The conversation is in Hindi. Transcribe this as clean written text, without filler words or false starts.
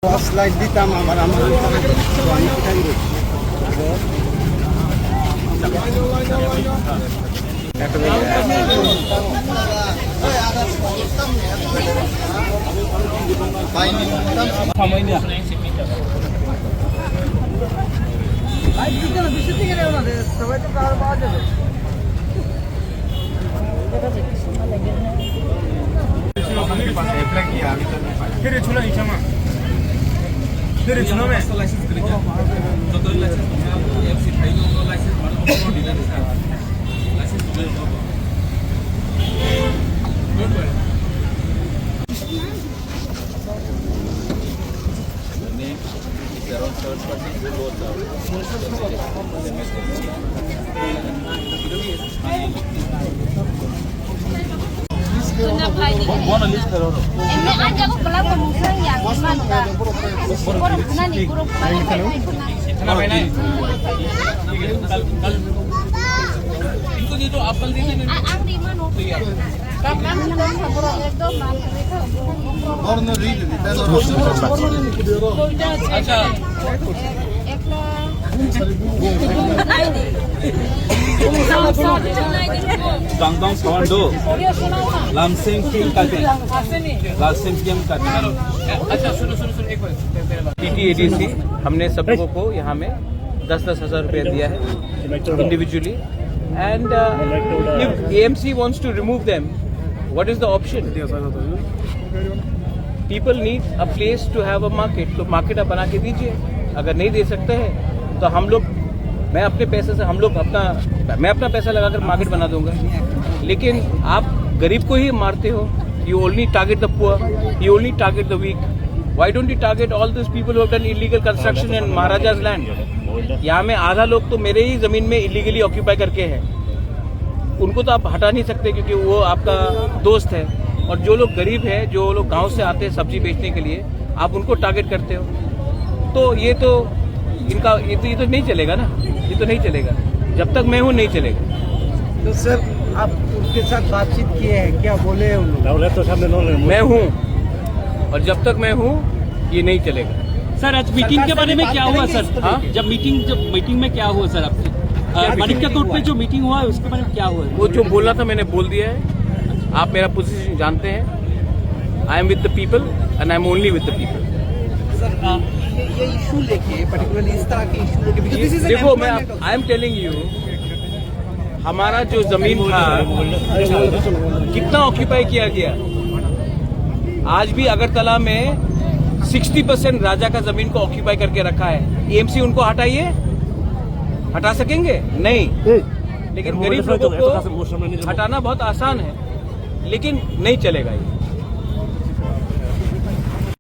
Slide dito maramahan pa rin. Kuhaan kita rin. तेरे चुनाव में लाइसेंस करेंगे तो दो लाइसेंस एफसी भाई को लाइसेंस मारो design license Buona lista loro. Eme aja aku kelak pemusang yang gimana kan? Orang mana nih guru Kenapa ini? Itu itu apel di sini. Ang di mana? Kapan kita sabar itu Orno read अच्छा Dangdang Sawando Lamsing Kim Kate Lamsing Kim Kate अच्छा सुनो सुनो सुनो एक बार TTADC हमने सब लोगों को यहाँ में 10-10 हज़ार रुपया दिया है individually and if AMC wants to remove them what is the option people need a place to have a market तो मार्केट आप बना के दीजिए अगर नहीं दे सकते हैं तो हम लोग मैं अपने पैसे से मैं अपना पैसा लगाकर मार्केट बना दूंगा लेकिन आप गरीब को ही मारते हो you only target the poor you only target the weak why don't you target all this people who have done illegal construction in Maharaja's land यहाँ में आधा लोग तो मेरे ही जमीन में इलीगली ऑक्यूपाई करके हैं उनको तो आप हटा नहीं सकते क्योंकि वो आपका दोस्त है और जो लोग गरीब है जो लोग गांव से आते हैं सब्जी बेचने के लिए आप उनको टारगेट करते हो तो ये तो नहीं चलेगा ना ये तो नहीं चलेगा जब तक मैं हूँ नहीं चलेगा तो सर आप उनके साथ बातचीत किए हैं क्या बोले उन्होंने मैं हूँ और जब तक मैं हूँ ये नहीं चलेगा सर आज मीटिंग के बारे में क्या हुआ सर हाँ? जब मीटिंग में क्या हुआ सर आपसे मानिका कोर्ट में जो मीटिंग हुआ है उसके बारे में क्या हुआ वो जो बोलना था मैंने बोल दिया है आप मेरा पोजीशन जानते हैं I am with the people and I am only with the people ये इशू लेके पर्टिकुलरली इस तरह के इशू लेके देखो मैं आई एम टेलिंग यू हमारा जो जमीन था कितना ऑक्यूपाई किया गया आज भी अगरतला में 60% राजा का जमीन को ऑक्यूपाई करके रखा है एएमसी उनको हटा सकेंगे नहीं लेकिन गरीब लोगों को हटाना बहुत आसान है लेकिन नहीं चलेगा ये